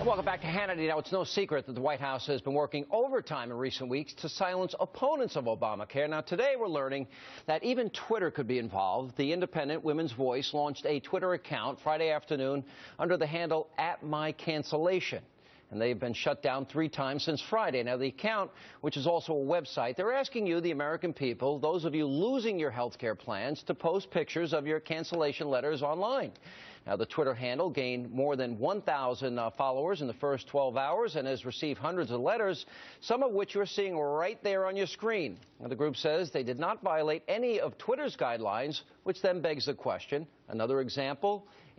Welcome back to Hannity. Now, it's no secret that the White House has been working overtime in recent weeks to silence opponents of Obamacare. Now, today we're learning that even Twitter could be involved. The independent Women's Voice launched a Twitter account Friday afternoon under the handle @mycancellation. And they've been shut down 3 times since Friday. Now, the account, which is also a website, they're asking you, the American people, those of you losing your health care plans, to post pictures of your cancellation letters online. Now, the Twitter handle gained more than 1,000 followers in the first 12 hours and has received hundreds of letters, some of which you're seeing right there on your screen. Now, the group says they did not violate any of Twitter's guidelines, which then begs the question, another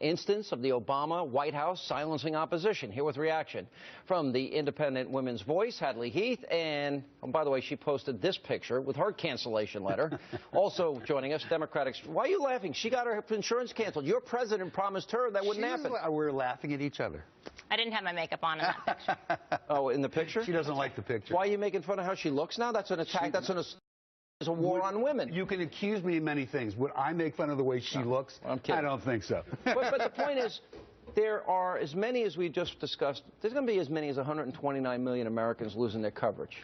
instance of the Obama White House silencing opposition. Here with reaction from the independent Women's Voice, Heath, and by the way, she posted this picture with her cancellation letter. Also joining us, Democratic. Why are you laughing? She got her insurance canceled. Your president promised her that wouldn't happen. We're laughing at each other. I didn't have my makeup on in that picture. Oh, in the picture? She doesn't like the picture. Why are you making fun of how she looks now? That's an attack. It's a war on women. You can accuse me of many things. Would I make fun of the way she looks? I'm kidding. I don't think so. But the point is, there are as many as we just discussed. There's going to be as many as 129 million Americans losing their coverage.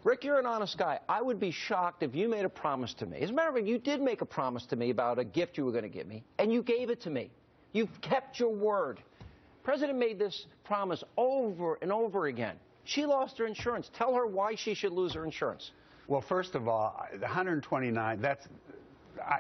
Rick, you're an honest guy. I would be shocked if you made a promise to me. As a matter of fact, you did make a promise to me about a gift you were going to give me, and you gave it to me. You've kept your word. The president made this promise over and over again. She lost her insurance. Tell her why she should lose her insurance. Well, first of all, 129,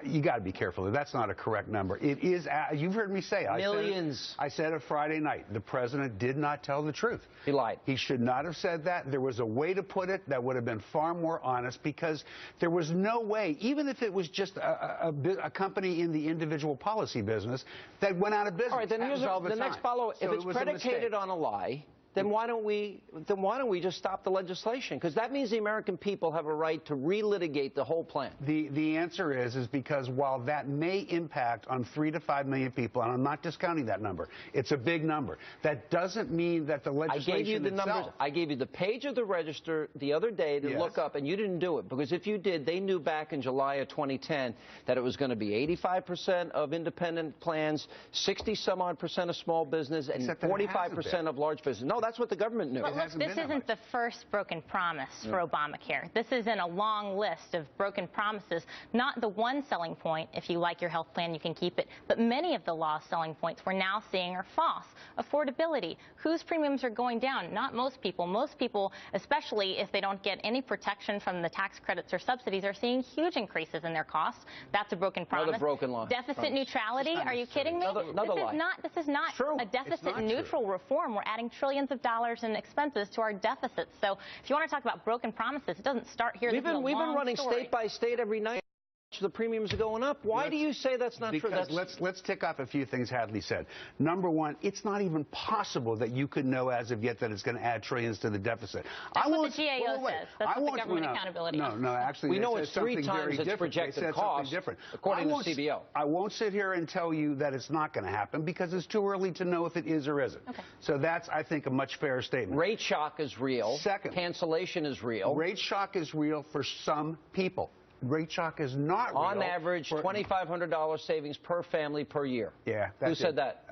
you got to be careful. That's not a correct number. It is, you've heard me say. Millions. I said it Friday night. The president did not tell the truth. He lied. He should not have said that. There was a way to put it that would have been far more honest, because there was no way, even if it was just a company in the individual policy business, that went out of business. All right, then here's the next follow-up. If it's predicated on a lie, then why don't we just stop the legislation? Because that means the American people have a right to relitigate the whole plan. The answer is because while that may impact on 3 to 5 million people, and I'm not discounting that number, it's a big number. That doesn't mean that the legislation I gave you the itself, numbers. I gave you the page of the register the other day to look up, and you didn't do it. Because if you did, they knew back in July of 2010 that it was going to be 85% of independent plans, 60-some-odd% of small business, and 45% of large business. No, that's what the government knew. But look, this isn't the first broken promise for Obamacare. This is in a long list of broken promises. Not the one selling point, if you like your health plan, you can keep it, but many of the law's selling points we're now seeing are false. Affordability, whose premiums are going down? Not most people. Most people, especially if they don't get any protection from the tax credits or subsidies, are seeing huge increases in their costs. That's a broken promise. Another broken law. Deficit neutrality, are you kidding me? Another lie. This is not a deficit neutral reform. We're adding trillions of dollars in expenses to our deficits. So if you want to talk about broken promises, it doesn't start here. We've been running state by state every night. The premiums are going up. Why do you say that's not true? Let's tick off a few things Hadley said. Number one, it's not even possible that you could know as of yet that it's going to add trillions to the deficit. That's what the GAO says. That's what the government accountability. No, actually, we know it's 3 times its projected cost, according to CBO. I won't sit here and tell you that it's not going to happen, because it's too early to know if it is or isn't. Okay. So that's, I think, a much fairer statement. Rate shock is real. Second, cancellation is real. Rate shock is real for some people. Rate shock is not real. On average, $2,500 savings per family per year. Yeah. Who said that?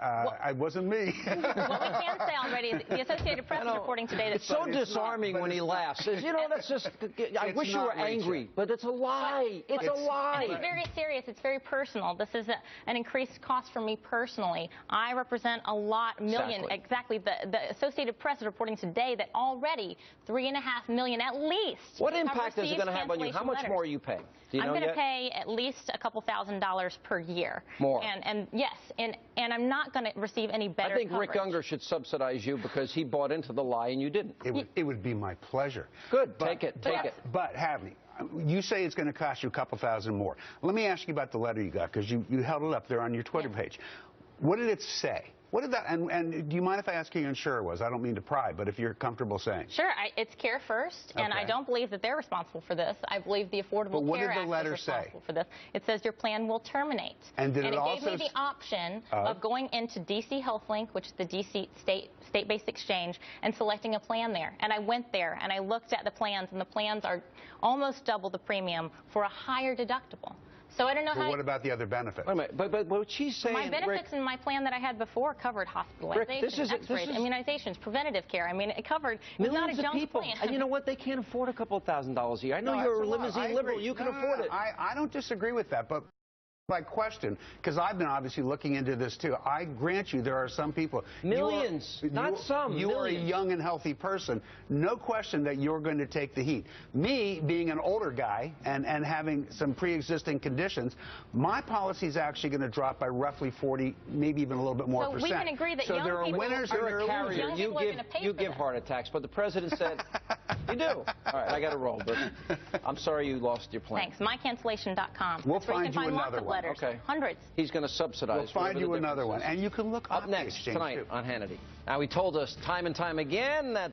It wasn't me. What we can say already, the Associated Press is reporting today that... It's so disarming when he laughs. You know, that's just... I wish you were angry, but it's a lie. It's a lie. And it's very serious. It's very personal. This is an increased cost for me personally. I represent a million. Exactly. The Associated Press is reporting today that already 3.5 million at least. What impact is it going to have on you? How much more are you paying? I'm going to pay at least a couple $1,000s per year. More. And yes, and I'm not going to receive any better I think coverage. Rick Unger should subsidize you because he bought into the lie and you didn't. It would be my pleasure. Good. Take it. But Hadley, you say it's going to cost you a couple $1,000 more. Let me ask you about the letter you got, because you held it up there on your Twitter page. What did it say? What did that, and do you mind if I ask who your insurer was? I don't mean to pry, but if you're comfortable saying. Sure, it's Care First, and I don't believe that they're responsible for this. I believe the Affordable Care Act is responsible for this. It says your plan will terminate. And did it also... And it gave me the option of going into DC HealthLink, which is the DC state-based exchange, and selecting a plan there. And I went there, and I looked at the plans, and the plans are almost double the premium for a higher deductible. So I don't know But how. what about the other benefits? Wait a minute, but what she's saying, My benefits Rick, in my plan that I had before covered hospitalizations, X-rays, immunizations, preventative care. I mean, it covered. It's not a millions of junk people. plan. And you know what? They can't afford a couple of $1,000s a year. I know No, you're a that's lot. limousine I liberal. agree. You can No, afford it. I don't disagree with that, but my question, because I've been obviously looking into this too, I grant you there are some people. Millions, not some, You are a millions. young and healthy person. No question that you're going to take the heat. Me, being an older guy and having some pre-existing conditions, my policy is actually going to drop by roughly 40, maybe even a little bit more So percent. we can agree that so young there are people winners are and there are Carrier, losers. Young people are gonna pay you for give this. heart attacks, but the president said you do. All right, I got to roll, but I'm sorry you lost your plan. Thanks. MyCancellation.com. We'll That's where find you can you find lots another of one. letters. Okay. Hundreds. He's going to subsidize. We'll find whatever you the another one, difference is. and you can look Up on next the exchange tonight too. on Hannity. Now, he told us time and time again that